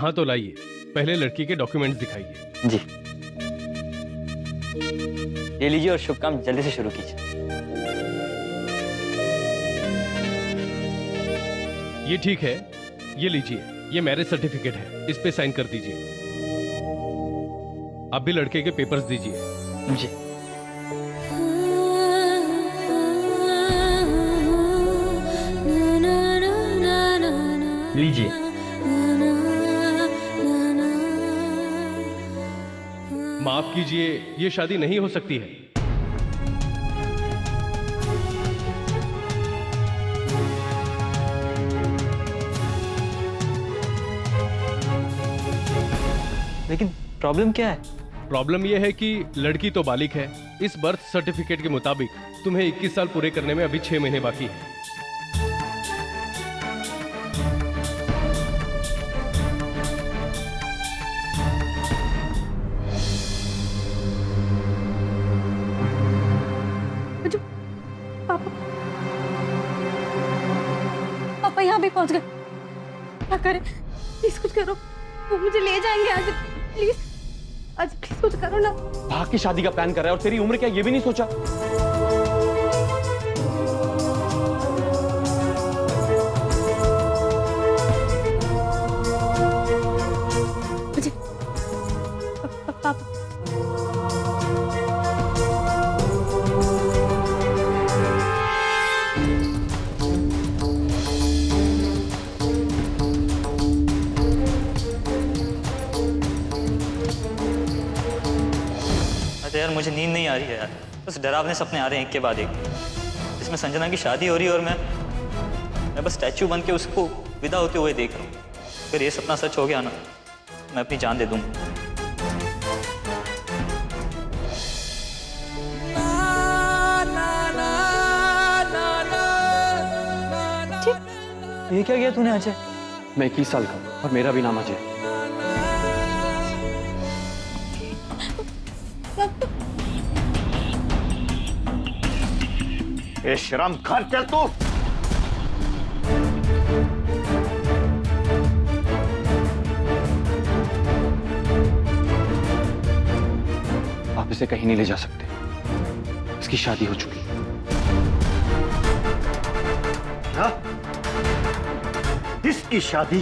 हाँ तो लाइए, पहले लड़की के डॉक्यूमेंट्स दिखाइए। जी, ये लीजिए और शुभ काम जल्दी से शुरू कीजिए। ये ठीक है, ये लीजिए, ये मैरिज सर्टिफिकेट है, इस पे साइन कर दीजिए। आप भी लड़के के पेपर्स दीजिए। जी, लीजिए। माफ कीजिए, ये शादी नहीं हो सकती है। लेकिन प्रॉब्लम क्या है? प्रॉब्लम यह है कि लड़की तो बालिग है। इस बर्थ सर्टिफिकेट के मुताबिक तुम्हें 21 साल पूरे करने में अभी 6 महीने बाकी है। पापा यहाँ भी पहुंच गए। क्या करें? प्लीज कुछ करो, वो मुझे ले जाएंगे आज। प्लीज आज प्लीज कुछ करो ना। भाग की शादी का प्लान कर रहा है और तेरी उम्र क्या ये भी नहीं सोचा? मुझे पापा अरे यार मुझे नींद नहीं आ रही है यार, बस डरावने सपने आ रहे हैं एक के बाद एक। इसमें संजना की शादी हो रही है और मैं बस स्टैचू बन के उसको विदा होते हुए देख रहा हूँ। अगर ये सपना सच हो गया ना, मैं अपनी जान दे दूंगा। ये क्या किया तूने अजय? मैं 21 साल का हूं और मेरा भी नाम अजय है। ए शर्म घर चल तू। आप इसे कहीं नहीं ले जा सकते, इसकी शादी हो चुकी है। हाँ? इसकी शादी?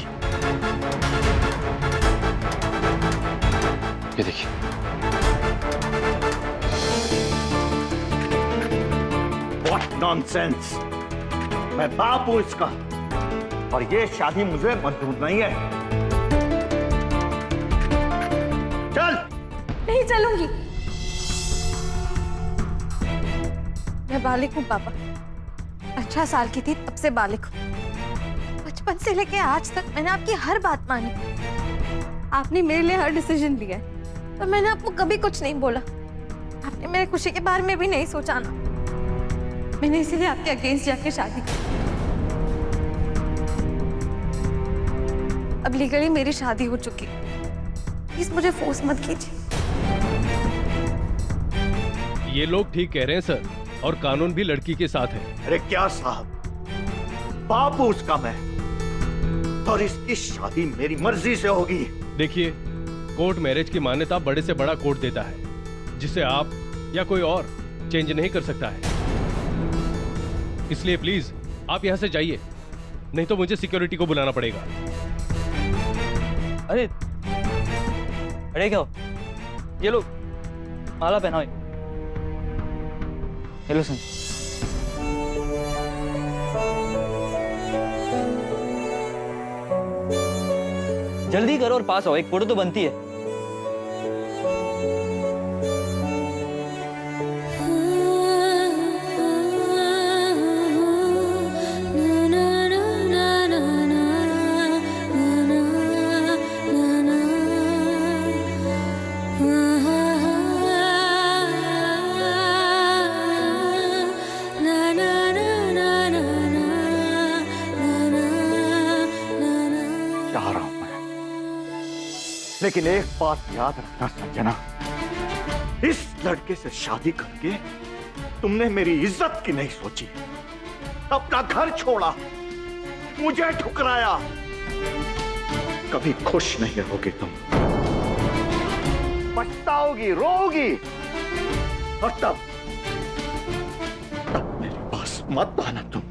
ये देखिए, What nonsense! मैं बाप हूं इसका और ये शादी मुझे मंजूर नहीं है। चल। नहीं चलूंगी। मैं बालिक हूँ पापा, 18 साल की थी तब से बालिक हूँ। बचपन से लेके आज तक मैंने आपकी हर बात मानी। आपने मेरे लिए हर डिसीजन लिया है, पर मैंने आपको कभी कुछ नहीं बोला। आपने मेरे खुशी के बारे में भी नहीं सोचा ना। मैंने इसीलिए आपके अगेंस्ट जाके शादी की। अब लीगली मेरी शादी हो चुकी, प्लीज मुझे फोर्स मत कीजिए। ये लोग ठीक कह रहे हैं सर, और कानून भी लड़की के साथ है। अरे क्या साहब, बाप हूं उसका मैं और इसकी शादी मेरी मर्जी से होगी। देखिए, कोर्ट मैरिज की मान्यता बड़े से बड़ा कोर्ट देता है, जिसे आप या कोई और चेंज नहीं कर सकता है। इसलिए प्लीज आप यहां से जाइए, नहीं तो मुझे सिक्योरिटी को बुलाना पड़ेगा। अरे अरे क्या हो? ये लो माला पहनाओ। हेलो सुन, जल्दी करो और पास आओ, एक फोटो तो बनती है। चाह रहा हूं मैं, लेकिन एक बात याद रखना संजना, इस लड़के से शादी करके तुमने मेरी इज्जत की नहीं सोची। अपना घर छोड़ा, मुझे ठुकराया। कभी खुश नहीं रहोगी तुम, पछताओगी, रोगी। और तब मेरे पास मत आना तुम।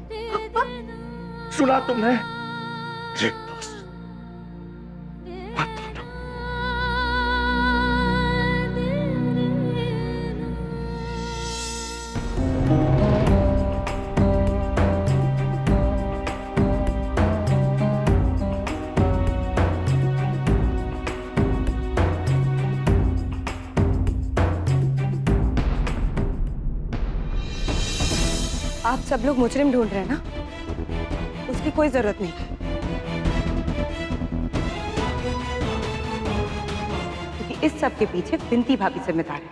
सुना तुमने? मेरे पास मत आना। आप सब लोग मुजरिम ढूंढ रहे हैं ना? उसकी कोई जरूरत नहीं, क्योंकि इस सब के पीछे बिंती भाभी जिम्मेदार है।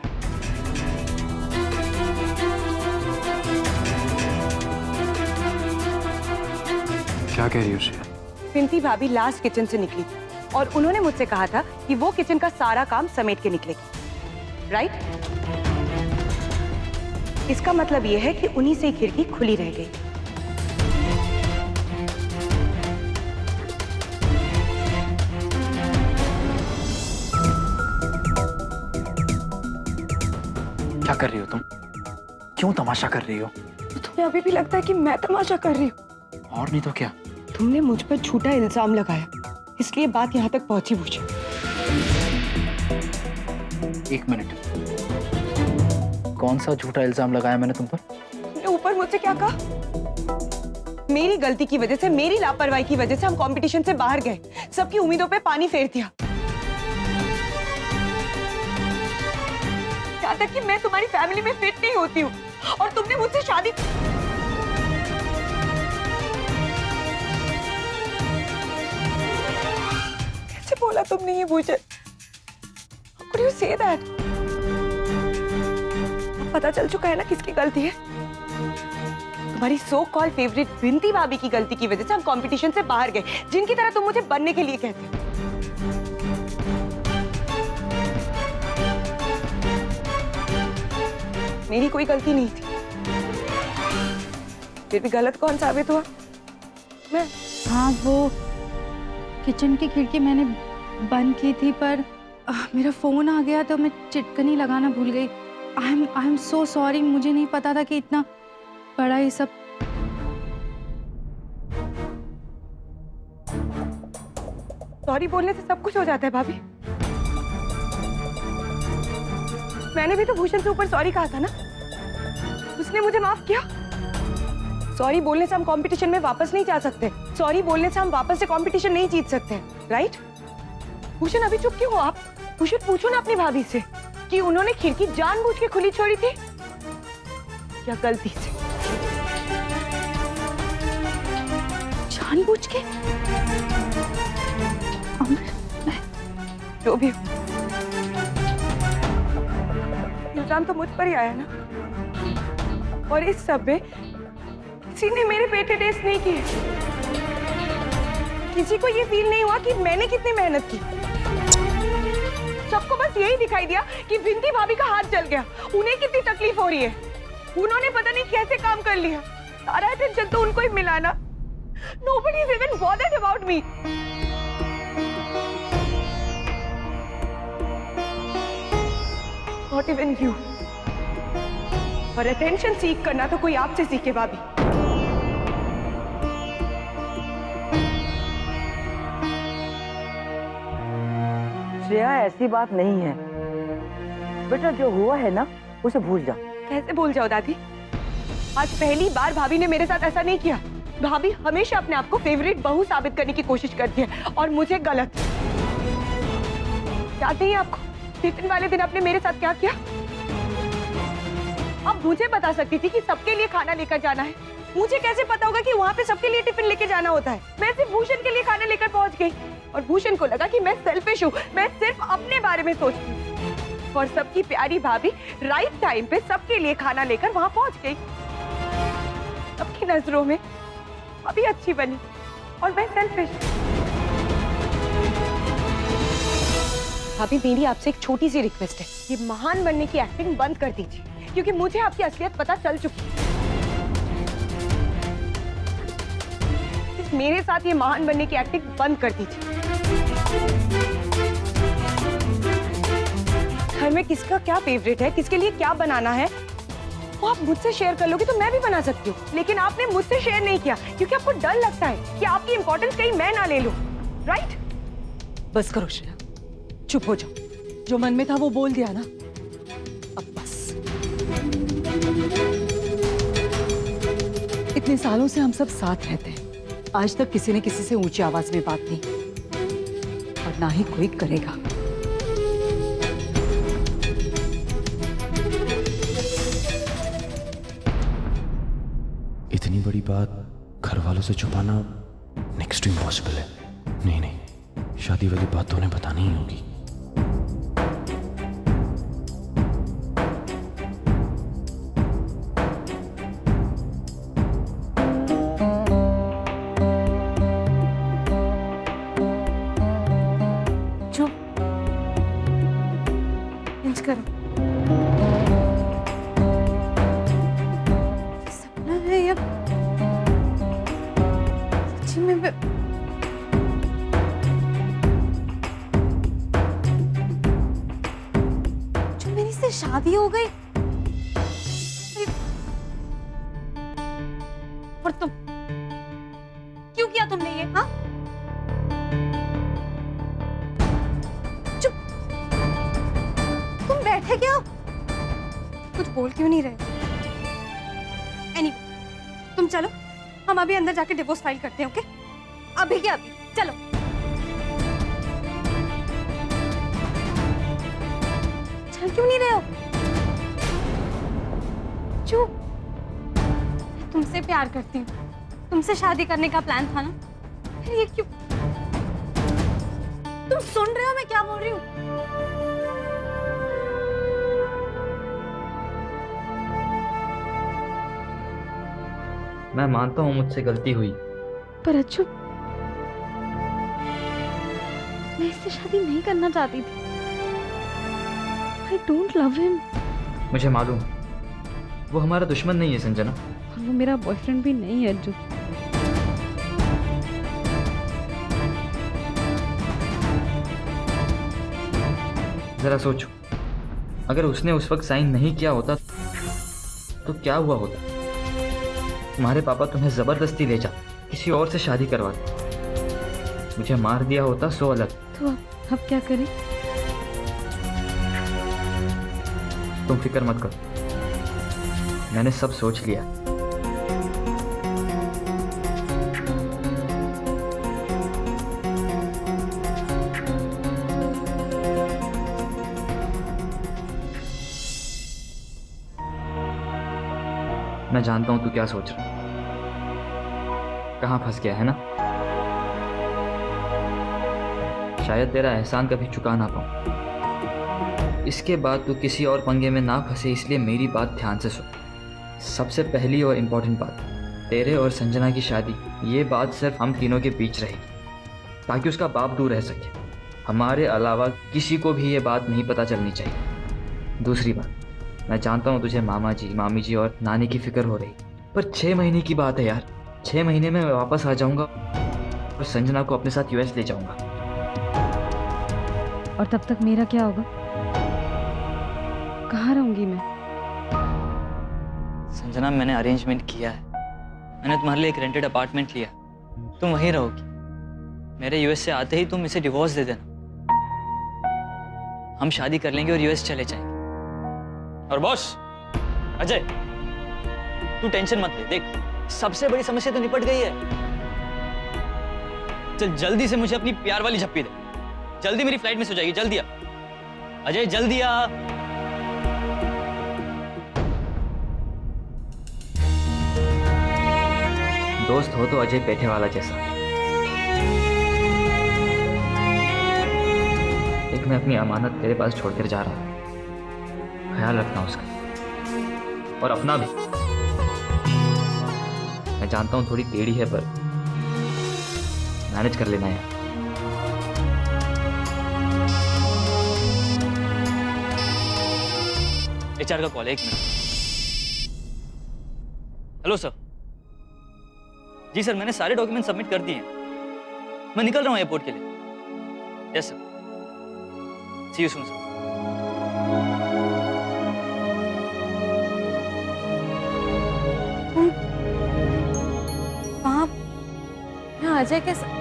क्या कह रही हो श्रेया? बिंती भाभी लास्ट किचन से निकली और उन्होंने मुझसे कहा था कि वो किचन का सारा काम समेट के निकलेगी, राइट? इसका मतलब यह है कि उन्हीं से खिड़की खुली रह गई। क्या कर रही हो तुम? क्यों तमाशा कर रही हो? तो तुम्हें अभी भी लगता है कि मैं तमाशा कर रही हूँ? और नहीं तो क्या। तुमने मुझ पर झूठा इल्जाम लगाया, इसलिए बात यहाँ तक पहुंची मुझे। एक मिनट, कौन सा झूठा इल्जाम लगाया मैंने तुम पर? तुमने ऊपर मुझसे क्या कहा? मेरी गलती की वजह से, मेरी लापरवाही की वजह से हम कंपटीशन से बाहर गए, सबकी उम्मीदों पे पानी फेर दिया। यहाँ तक कि मैं तुम्हारी फैमिली में फिट नहीं होती हूँ और तुमने मुझसे शादी। कैसे बोला तुमने ये मुझे? How could you say that? अब पता चल चुका है ना किसकी गलती है? तुम्हारी सो कॉल्ड फेवरेट बिंती भाभी की गलती की वजह से हम कंपटीशन से बाहर गए, जिनकी तरह तुम मुझे बनने के लिए कहते हो। मेरी कोई गलती नहीं थी, फिर भी गलत कौन साबित हुआ? मैं। हाँ, वो किचन की खिड़की मैंने बंद की थी, पर मेरा फोन आ गया तो मैं चिटकनी लगाना भूल गई। आई एम सो सॉरी, मुझे नहीं पता था कि इतना बड़ा ये सब। सॉरी बोलने से सब कुछ हो जाता है भाभी। मैंने भी तो भूषण से ऊपर सॉरी कहा था ना, उसने मुझे माफ किया। सॉरी बोलने से हम कंपटीशन में वापस नहीं जा सकते, सॉरी बोलने से हम वापस से कंपटीशन नहीं जीत सकते, राइट? भूषण अभी चुप क्यों हो आप? भूषण पूछो ना अपनी भाभी से कि उन्होंने खिड़की जानबूझ के खुली छोड़ी थी या गलती से? जानबूझ के? जो भी हो, इल्जाम तो मुझ पर ही आया ना, और इस सब में किसी ने मेरे बेटे टेस्ट नहीं किए। किसी को ये फील नहीं हुआ कि मैंने कितनी मेहनत की। सबको बस यही दिखाई दिया कि बिंती भाभी का हाथ जल गया, उन्हें कितनी तकलीफ हो रही है। उन्होंने पता नहीं कैसे काम कर लिया, सारा अटेंशन तो उनको ही मिला ना। Nobody is even bothered about me. Not even you. और अटेंशन सीख करना तो कोई आपसे सीखे भाभी। श्रेया, ऐसी बात नहीं है बेटा, जो हुआ है ना उसे भूल जा। कैसे भूल जाओ दादी? आज पहली बार भाभी ने मेरे साथ ऐसा नहीं किया। भाभी हमेशा अपने आप को फेवरेट बहू साबित करने की कोशिश करती है और मुझे गलत। याद नहीं आपको टिफिन वाले दिन आपने मेरे साथ क्या किया? अब मुझे बता सकती थी कि सबके लिए खाना लेकर जाना है। मुझे कैसे पता होगा कि वहाँ पे सबके लिए टिफिन लेके जाना होता है? मैं सिर्फ भूषण के लिए खाना लेकर पहुंच गई और भूषण को लगा कि मैं सेल्फिश हूँ, मैं सिर्फ अपने बारे में सोचती हूँ। और सबकी प्यारी भाभी राइट टाइम पे सबके लिए खाना लेकर वहाँ पहुंच गई। सबकी नजरों में अभी अच्छी बनी और मैं सेल्फिश। भाभी मेरी आपसे एक छोटी सी रिक्वेस्ट है, ये महान बनने की एक्टिंग बंद कर दीजिए, क्योंकि मुझे आपकी असलियत पता चल चुकी है। मेरे साथ ये महान बनने की एक्टिंग बंद कर दीजिए। घर में किसका क्या फेवरेट है, किसके लिए क्या बनाना है, वो आप मुझसे शेयर कर लोगे तो मैं भी बना सकती हूँ, लेकिन आपने मुझसे शेयर नहीं किया क्योंकि आपको डर लगता है कि आपकी इंपॉर्टेंस कहीं मैं ना ले लूं, राइट? बस करो श्रेया, चुप हो जाओ। जो मन में था वो बोल दिया ना, अब बस। इतने सालों से हम सब साथ रहते हैं, आज तक किसी ने किसी से ऊंची आवाज में बात नहीं की और ना ही कोई करेगा। इतनी बड़ी बात घर वालों से छुपाना नेक्स्ट टू इम्पॉसिबल है। नहीं नहीं, शादी वाली बात तो उन्हें बतानी ही होगी। चुप, इंच करो। सपना है या सच्ची में जो मेरी से शादी हो गई? और तुम क्यों किया तुमने ये? हाँ, चुप, तुम बैठे क्या हो? कुछ बोल क्यों नहीं रहे? Anyway, तुम चलो, हम अभी अंदर जाके डिवोर्स फाइल करते हैं, ओके? अभी क्या अभी, चलो। चल क्यों नहीं रहे हो? चुप, मैं तुमसे प्यार करती हूँ, तुमसे शादी करने का प्लान था ना, फिर ये क्यों? तुम सुन रहे हो मैं क्या बोल रही हूँ? मैं मानता हूँ मुझसे गलती हुई, पर अच्छू, मैं इससे शादी नहीं करना चाहती थी। I don't love him. मुझे मालूम वो हमारा दुश्मन नहीं है संजना। और वो मेरा बॉयफ्रेंड भी नहीं है अर्जुन। जरा सोचो, अगर उसने उस वक्त साइन नहीं किया होता तो क्या हुआ होता? तुम्हारे पापा तुम्हें जबरदस्ती ले जा किसी और से शादी करवाते, मुझे मार दिया होता सो अलग। तो अब क्या करें? तुम फिक्र मत करो, मैंने सब सोच लिया। मैं जानता हूं तू क्या सोच रहा है, कहां फंस गया है ना। शायद तेरा एहसान कभी चुका ना पाऊं। इसके बाद तू किसी और पंगे में ना फंसे, इसलिए मेरी बात ध्यान से सुन। सबसे पहली और इम्पोर्टेंट बात, तेरे और संजना की शादी, ये बात सिर्फ हम तीनों के बीच रहेगी ताकि उसका बाप दूर रह सके। हमारे अलावा किसी को भी ये बात नहीं पता चलनी चाहिए। दूसरी बात, मैं जानता हूँ तुझे मामा जी, मामी जी और नानी की फिक्र हो रही, पर 6 महीने की बात है यार। 6 महीने में मैं वापस आ जाऊंगा और संजना को अपने साथ यूएस ले जाऊंगा। और तब तक मेरा क्या होगा? कहाँ रहूंगी मैं? संजना, मैंने अरेंजमेंट किया है, मैंने तुम्हारे लिए एक रेंटेड अपार्टमेंट लिया, तुम वहीं रहोगी। मेरे यूएस से आते ही तुम इसे डिवोर्स दे देना, हम शादी कर लेंगे और यूएस चले जाएंगे। और बॉस अजय, तू टेंशन मत ले, देख सबसे बड़ी समस्या तो निपट गई है। चल जल्दी से मुझे अपनी प्यार वाली झप्पी दे, जल्दी मेरी फ्लाइट मिस हो जाएगी। जल्दी आ अजय, जल्दी आ। दोस्त हो तो अजय पेठे वाला जैसा। एक मैं अपनी अमानत तेरे पास छोड़कर जा रहा हूं, ख्याल रखना उसका और अपना भी। मैं जानता हूं थोड़ी टेढ़ी है, पर मैनेज कर लेना यार। एचआर का कॉल है, 1 मिनट। Hello sir. जी सर, मैंने सारे डॉक्यूमेंट सबमिट कर दिए हैं, मैं निकल रहा हूं एयरपोर्ट के लिए। Yes sir, see you soon sir. वहाँ अजय के साथ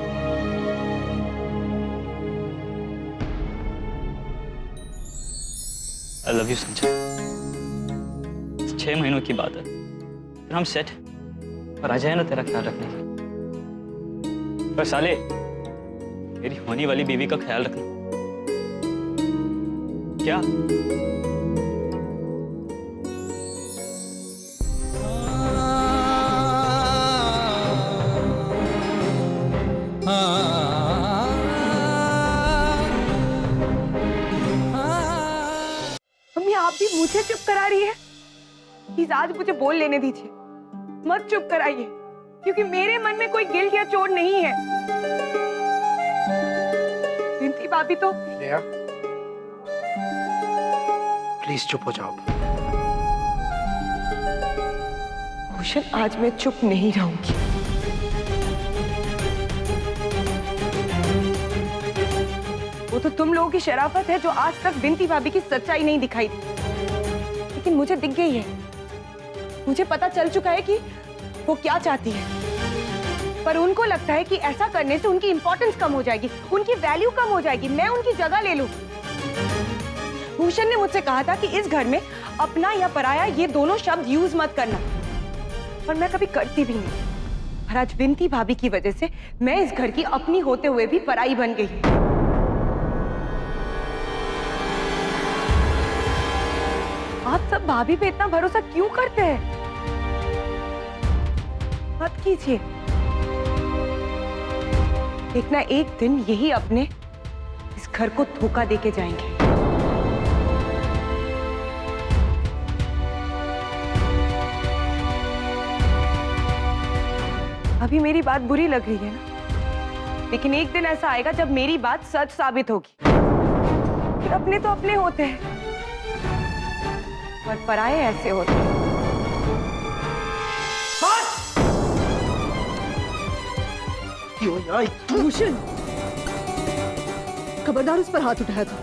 आई लव यू संजय। 6 महीनों की बात है, फिर हम सेट और आ जाए ना तेरा ख्याल रखने के। पर साले, मेरी होने वाली बीवी का ख्याल रखना। क्या? मम्मी आप भी मुझे चुप करा रही है? प्लीज आज मुझे बोल लेने दीजिए, मत चुप कराइए, क्योंकि मेरे मन में कोई गिल्ट या चोट नहीं है। विंती भाभी तो प्लीज चुप हो जाओ। भूषण, आज मैं चुप नहीं रहूंगी। वो तो तुम लोगों की शराफत है जो आज तक विंती भाभी की सच्चाई नहीं दिखाई दी, लेकिन मुझे दिख गई है। मुझे पता चल चुका है कि वो क्या चाहती है, पर उनको लगता है कि ऐसा करने से उनकी इंपॉर्टेंस कम हो जाएगी, उनकी वैल्यू कम हो जाएगी, मैं उनकी जगह ले लूं। भूषण ने मुझसे कहा था कि इस घर में अपना या पराया ये दोनों शब्द यूज मत करना, और मैं कभी करती भी नहीं। और आज विंती भाभी की वजह से मैं इस घर की अपनी होते हुए भी पराई बन गई। आप सब भाभी पे इतना भरोसा क्यों करते हैं? मत कीजिए। एक ना एक दिन यही अपने इस घर को धोखा देके जाएंगे। अभी मेरी बात बुरी लग रही है ना, लेकिन एक दिन ऐसा आएगा जब मेरी बात सच साबित होगी। फिर अपने तो अपने होते हैं और पराये ऐसे होते हैं। भूषण, खबरदार उस पर हाथ उठाया था।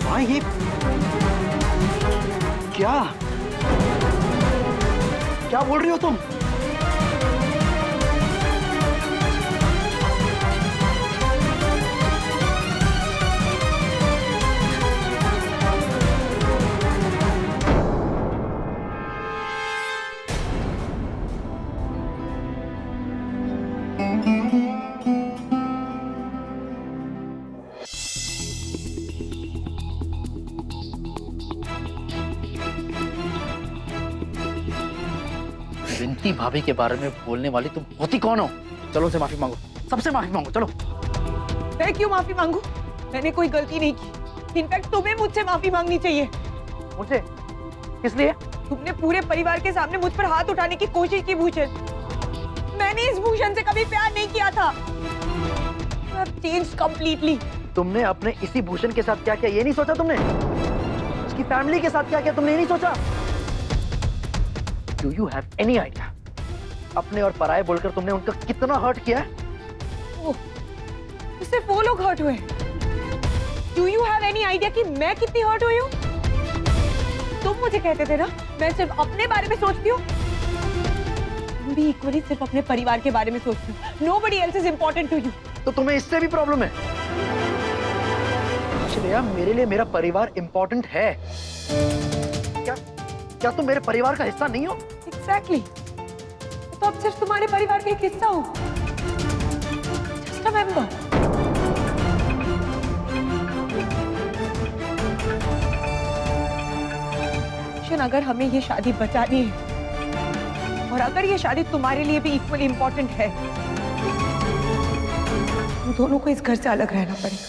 हाँ, ये क्या क्या बोल रही हो तुम? विंती भाभी के बारे में बोलने वाली तुम होती कौन हो? चलो उनसे माफी मांगो, सबसे माफी मांगो, चलो। मैं क्यों माफी मांगू? मैंने कोई गलती नहीं की। इनफैक्ट तुम्हें मुझसे माफी मांगनी चाहिए। मुझे? किस लिए? तुमने पूरे परिवार के सामने मुझ पर हाथ उठाने की कोशिश की भूषण। मैंने इस भूषण से कभी प्यार नहीं किया था। I've changed completely। तुमने अपने इसी भूषण के साथ क्या किया ये नहीं सोचा तुमने? उसकी फैमिली के साथ क्या किया तुमने ये नहीं सोचा? Do you have any idea? अपने और पराये बोलकर तुमने उनका कितना हर्ट किया है? सिर्फ वो लोग हर्ट हुए। Do you have any idea कि मैं कितनी हर्ट हुई हूँ? तुम मुझे कहते थे ना मैं सिर्फ अपने बारे में सोचती हूँ। तुम भी इक्वली सिर्फ अपने परिवार के बारे में सोचती हो। Nobody else is important to you। तो तुम्हें इससे भी प्रॉब्लम है? श्रेया, मेरे लिए मेरा परिवार इंपॉर्टेंट है। क्या तुम मेरे परिवार का हिस्सा नहीं हो? Exactly। तो अब सिर्फ तुम्हारे परिवार का एक हिस्सा हो। Just a member। अगर हमें ये शादी बचानी है और अगर ये शादी तुम्हारे लिए भी इक्वली इंपॉर्टेंट है, तो दोनों को इस घर से अलग रहना पड़ेगा।